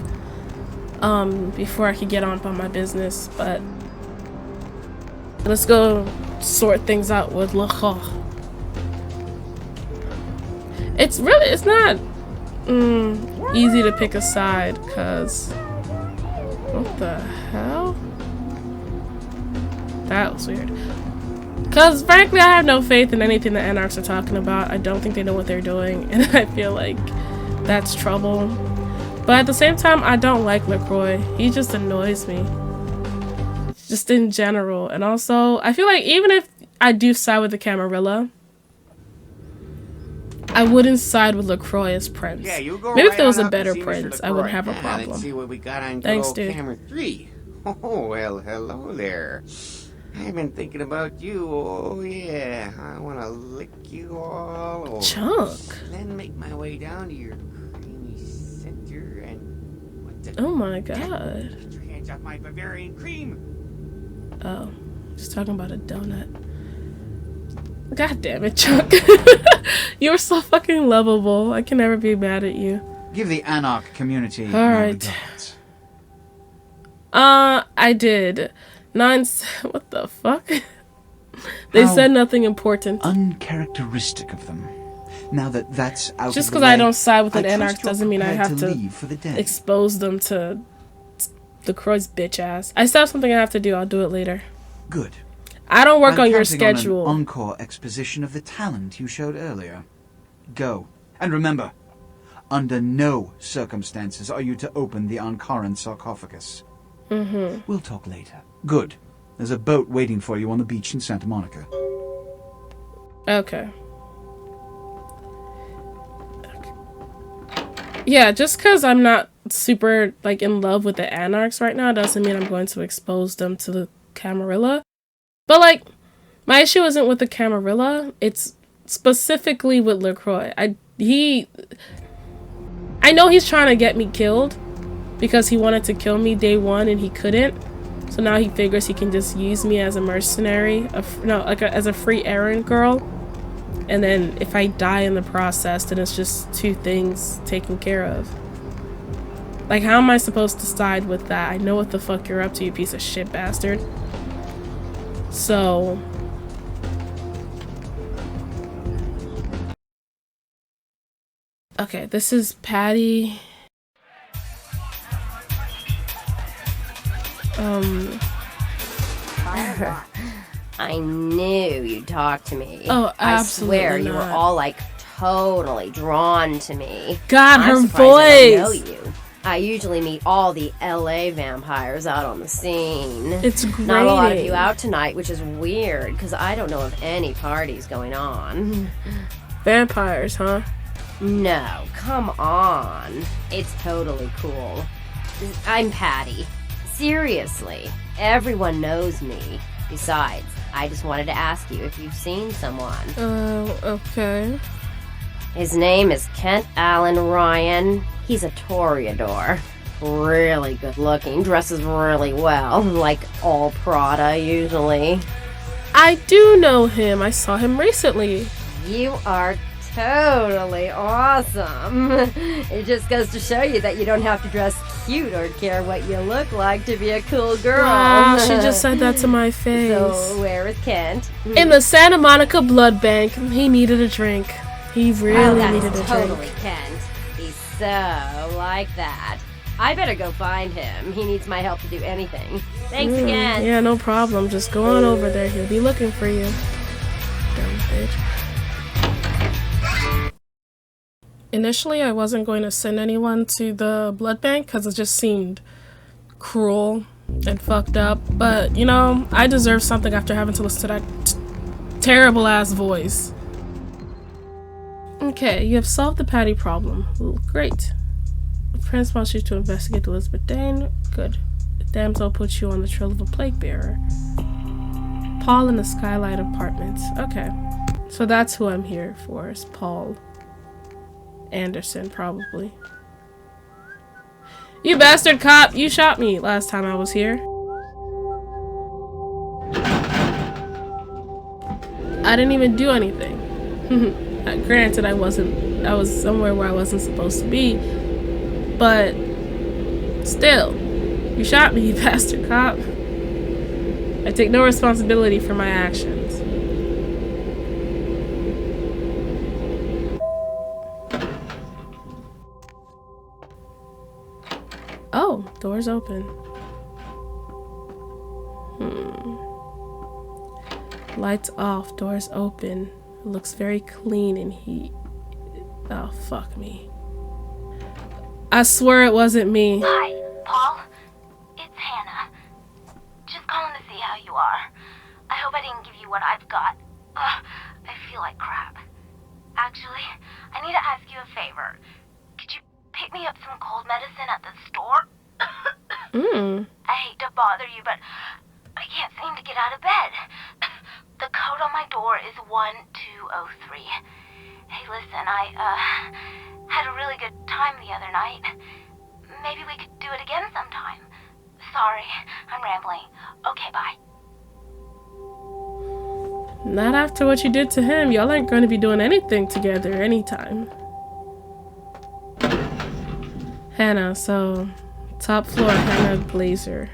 before I could get on about my business, but let's go sort things out with L'Kho. It's not easy to pick a side, cause what the hell? That was weird. Because, frankly, I have no faith in anything the Anarchs are talking about. I don't think they know what they're doing, and I feel like that's trouble. But at the same time, I don't like LaCroix. He just annoys me. Just in general. And also, I feel like even if I do side with the Camarilla, I wouldn't side with LaCroix as Prince. Yeah, you go Maybe right if there was on a up and better see Mr. Prince, I LaCroix. wouldn't have a Let's problem. see what we got on Thanks, good old dude. camera 3. Oh, well, hello there. I've been thinking about you. Oh, yeah. I want to lick you all over. Chunk. Then make my way down to your creamy center and... What the... Oh my god. Get your hands off my Bavarian cream. Oh, just talking about a donut. God damn it, Chuck. You're so fucking lovable. I can never be mad at you. Give the Anarch community my regards. I did. What the fuck? They said nothing important. Uncharacteristic of them. Now that that's out Just of the because I way, don't side with an I trust Anarch you're doesn't mean I prepared have to to leave for the day. expose them to the Croix's bitch ass. I still have something I have to do. I'll do it later. Good. I don't work I'm on your counting on schedule. an encore exposition of the talent you showed earlier. Go. And remember, under no circumstances are you to open the Ankaran sarcophagus. We'll talk later. Good. There's a boat waiting for you on the beach in Santa Monica. Okay. Yeah, just because I'm not super, like, in love with the Anarchs right now doesn't mean I'm going to expose them to the Camarilla. But, like, my issue isn't with the Camarilla. It's specifically with LaCroix. I know he's trying to get me killed because he wanted to kill me day one and he couldn't. So now he figures he can just use me as a mercenary, as a free errand girl. And then if I die in the process, then it's just two things taken care of. Like, how am I supposed to side with that? I know what the fuck you're up to, you piece of shit bastard. So... okay, this is Patty. I knew you'd talk to me. Oh, absolutely I swear you were not. all like totally drawn to me. God, I'm her surprised I don't know voice. you. I usually meet all the LA vampires out on the scene. It's great. Not a lot of you out tonight, which is weird because I don't know of any parties going on. Vampires, huh? No, come on. It's totally cool. I'm Patty. Seriously, everyone knows me. Besides, I just wanted to ask you if you've seen someone. Oh, okay. His name is Kent Allen Ryan. He's a Toreador. Really good looking, dresses really well, like all Prada usually. I do know him. I saw him recently. You are totally awesome. It just goes to show you that you don't have to dress cute or care what you look like to be a cool girl. Wow, she just said that to my face. So, where is Kent? In the Santa Monica blood bank. He needed a drink. He really needed a totally drink. Kent. He's so like that. I better go find him. He needs my help to do anything. Thanks again. Yeah, no problem. Just go on over there. He'll be looking for you. Dumb bitch. Initially, I wasn't going to send anyone to the blood bank because it just seemed cruel and fucked up. But, you know, I deserve something after having to listen to that terrible-ass voice. Okay, you have solved the Patty problem. Ooh, great. The prince wants you to investigate Elizabeth Dane. Good. The damsel puts you on the trail of a plague bearer. Paul in the Skylight Apartments. Okay. So that's who I'm here for, is Paul Anderson, probably. You bastard cop! You shot me last time I was here. I didn't even do anything. Granted, I was somewhere where I wasn't supposed to be, but still, you shot me, you bastard cop. I take no responsibility for my actions. Oh, door's open. Lights off, doors open. It looks very clean and oh, fuck me. I swear it wasn't me. Hi, Paul. It's Hannah. Just calling to see how you are. I hope I didn't give you what I've got. I feel like crap. Actually, I need to ask you a favor. Could you pick me up some cold medicine at the store? I hate to bother you, but I can't seem to get out of bed. The code on my door is 1203. Hey, listen, I had a really good time the other night. Maybe we could do it again sometime. Sorry, I'm rambling. Okay, bye. Not after what you did to him. Y'all aren't going to be doing anything together anytime. Hannah, so top floor, Hannah Glazer.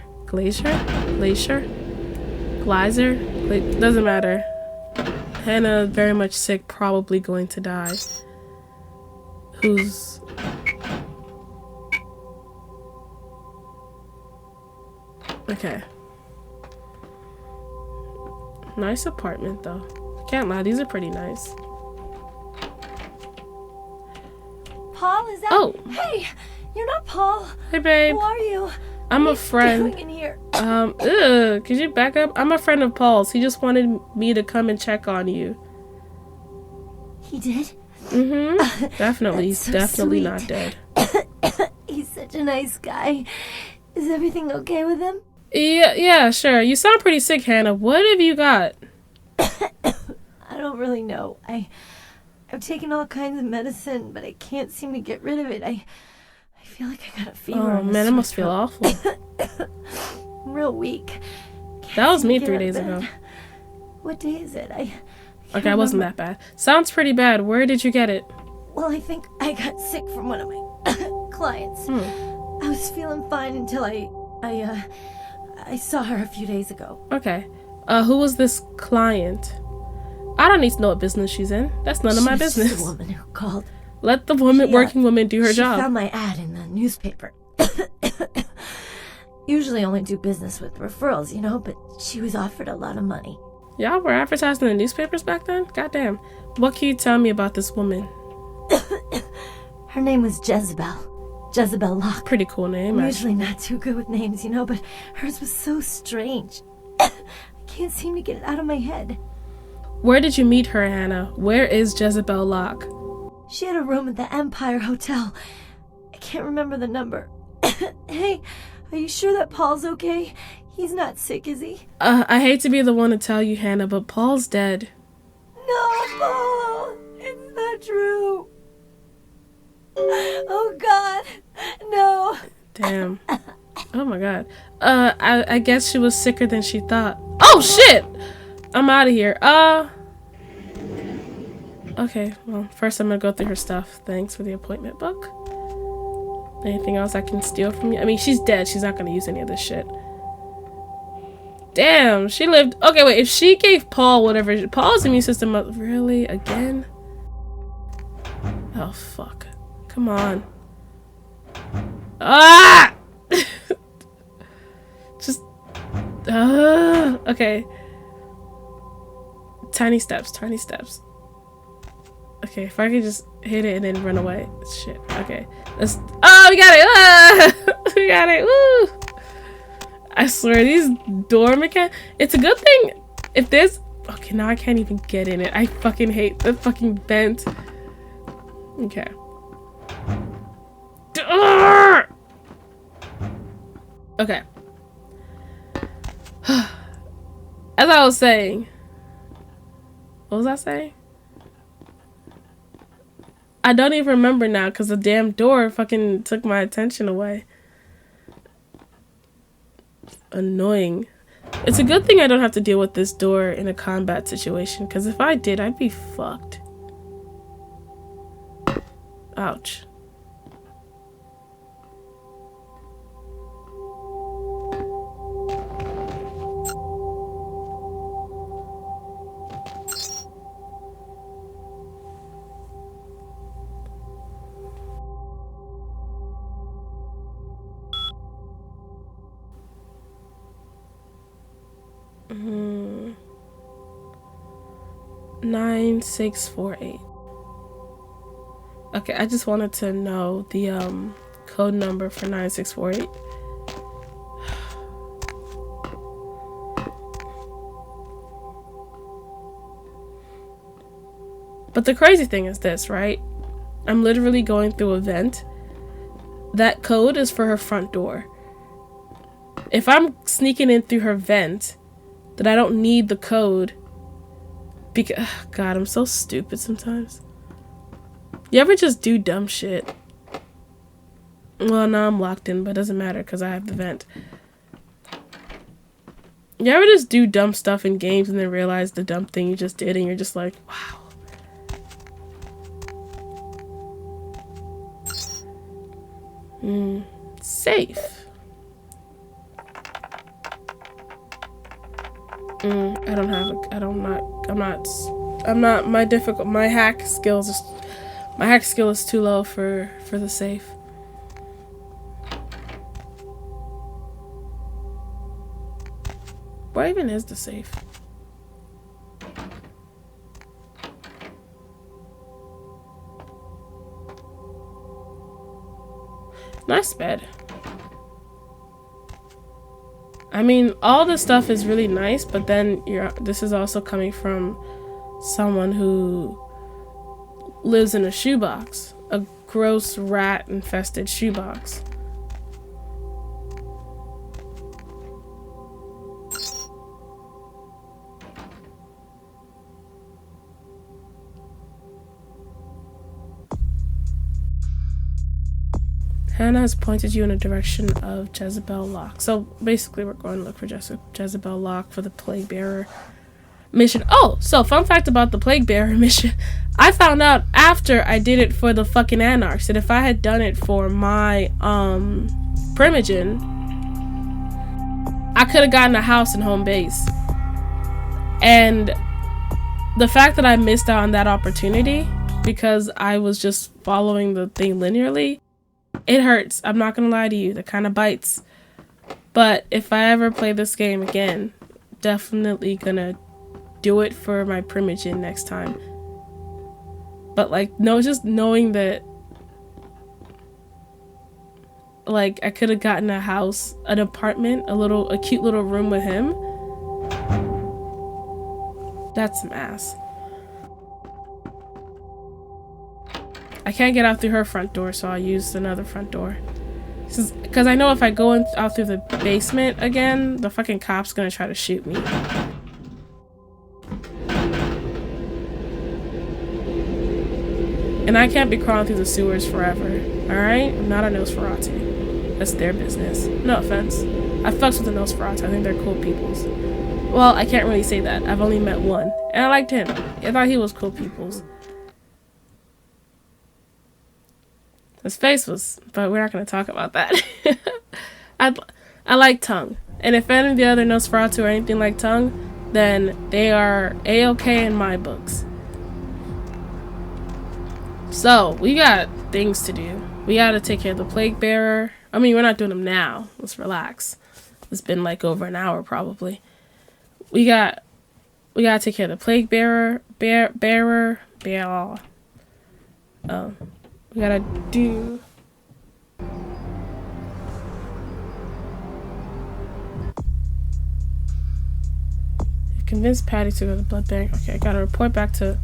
Doesn't matter. Hannah very much sick, probably going to die. Who's... okay. Nice apartment though. Can't lie, these are pretty nice. Paul, is that? Oh! Hey! You're not Paul! Hey babe. Who are you? I'm What a friend. are you doing in here? Could you back up? I'm a friend of Paul's. He just wanted me to come and check on you. He did? Definitely. He's so definitely sweet. not dead. He's such a nice guy. Is everything okay with him? Yeah, sure. You sound pretty sick, Hannah. What have you got? I don't really know. I've taken all kinds of medicine, but I can't seem to get rid of it. I feel like I got a fever. Oh man, it must feel awful. I'm real weak. That was me 3 days ago. What day is it? Okay, I wasn't that bad. Sounds pretty bad. Where did you get it? Well, I think I got sick from one of my clients. I was feeling fine until I saw her a few days ago. Okay. Who was this client? I don't need to know what business she's in. That's none of my business. The woman who called. Let the working woman do her job. She found my ad in the newspaper. Usually only do business with referrals, you know, but she was offered a lot of money. Y'all were advertised in the newspapers back then? Goddamn. What can you tell me about this woman? Her name was Jezebel. Jezebel Locke. Pretty cool name. I'm usually not too good with names, you know, but hers was so strange. I can't seem to get it out of my head. Where did you meet her, Hannah? Where is Jezebel Locke? She had a room at the Empire Hotel. I can't remember the number. Hey, are you sure that Paul's okay? He's not sick, is he? I hate to be the one to tell you, Hannah, but Paul's dead. No, Paul! It's not true! Oh, God! No! Damn. Oh, my God. I guess she was sicker than she thought. Oh, shit! I'm out of here. Okay, well, first I'm gonna go through her stuff. Thanks for the appointment book. Anything else I can steal from you? I mean, she's dead. She's not gonna use any of this shit. Damn, she lived. Okay, wait. If she gave Paul whatever, Paul's immune system up. Really? Again? Oh, fuck. Come on. Ah! Just. Okay. Tiny steps, tiny steps. Okay, if I could just hit it and then run away. Shit. Okay. Let's. Oh, we got it! Ah! We got it! Woo! I swear, these door mechanics. It's a good thing if there's. Okay, now I can't even get in it. I fucking hate the fucking vent. Okay. Okay. As I was saying. What was I saying? I don't even remember now because the damn door fucking took my attention away. Annoying. It's a good thing I don't have to deal with this door in a combat situation because if I did, I'd be fucked. Ouch. Hmm. 9648. Okay, I just wanted to know the code number for 9648. But the crazy thing is this, right? I'm literally going through a vent. That code is for her front door. If I'm sneaking in through her vent, then I don't need the code. Because, God, I'm so stupid sometimes. You ever just do dumb shit? Well, now I'm locked in, but it doesn't matter because I have the vent. You ever just do dumb stuff in games and then realize the dumb thing you just did and you're just like, wow. Safe. I don't have a, my hack skill is too low for the safe. Where even is the safe? Nice bed. I mean, all this stuff is really nice, but then this is also coming from someone who lives in a shoebox. A gross rat-infested shoebox. Hannah has pointed you in the direction of Jezebel Lock. So basically we're going to look for Jezebel Lock for the Plague Bearer mission. Oh, so fun fact about the Plague Bearer mission. I found out after I did it for the fucking Anarchs that if I had done it for my Primogen, I could have gotten a house in home base. And the fact that I missed out on that opportunity because I was just following the thing linearly, it hurts. I'm not gonna lie to you. That kind of bites. But if I ever play this game again, definitely gonna do it for my Primogen next time. But like, no, just knowing that, like, I could have gotten a house, an apartment, a cute little room with him. That's some ass. I can't get out through her front door, so I'll use another front door. Because I know if I go out through the basement again, the fucking cop's gonna try to shoot me. And I can't be crawling through the sewers forever, alright? I'm not a Nosferatu. That's their business. No offense. I fucks with the Nosferatu. I think they're cool peoples. Well, I can't really say that. I've only met one. And I liked him. I thought he was cool peoples. His face was, but we're not going to talk about that. I like Tongue. And if any of the other Nosferatu are anything like Tongue, then they are A-okay in my books. So, we got things to do. We got to take care of the Plague Bearer. I mean, we're not doing them now. Let's relax. It's been like over an hour probably. We got to take care of the Plague Bearer. We gotta do... I've convinced Patty to go to the blood bank. Okay, I gotta report back to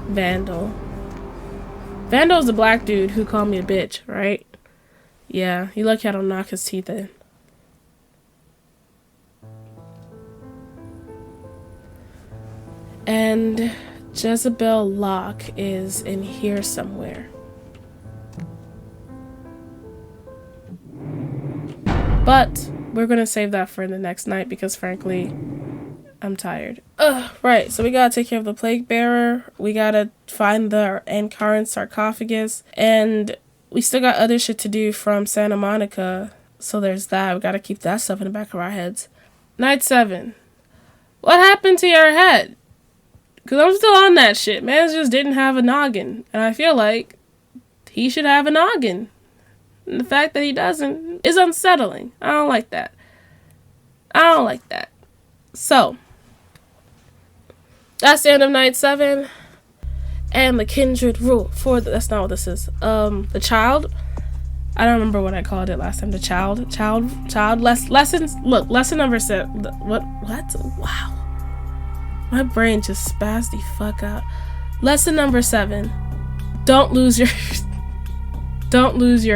Vandal. Vandal's the black dude who called me a bitch, right? Yeah, you lucky I don't knock his teeth in. And Jezebel Lock is in here somewhere. But we're gonna save that for the next night because frankly, I'm tired. Right, so we gotta take care of the Plague Bearer. We gotta find the Anarchs sarcophagus. And we still got other shit to do from Santa Monica. So there's that. We gotta keep that stuff in the back of our heads. Night 7. What happened to your head? Because I'm still on that shit. Man just didn't have a noggin. And I feel like he should have a noggin. And the fact that he doesn't is unsettling. I don't like that. I don't like that. So, that's the end of Night 7. And the Kindred Rule for the... That's not what this is. The Child. I don't remember what I called it last time. The Child. Lessons. Look, lesson number 7. What? Wow. My brain just spazzed the fuck out. Lesson number 7. Don't lose your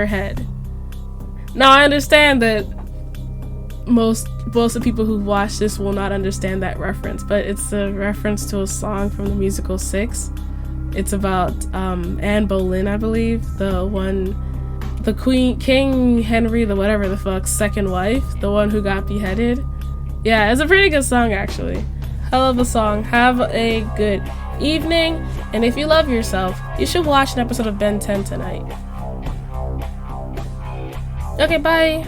head. Now I understand that most of the people who watch this will not understand that reference, but it's a reference to a song from the musical 6. It's about Anne Boleyn, I believe, the King Henry, the whatever the fuck's second wife, the one who got beheaded. Yeah, it's a pretty good song actually. Hell of a song. Have a good evening, and if you love yourself, you should watch an episode of Ben 10 tonight. Okay, bye.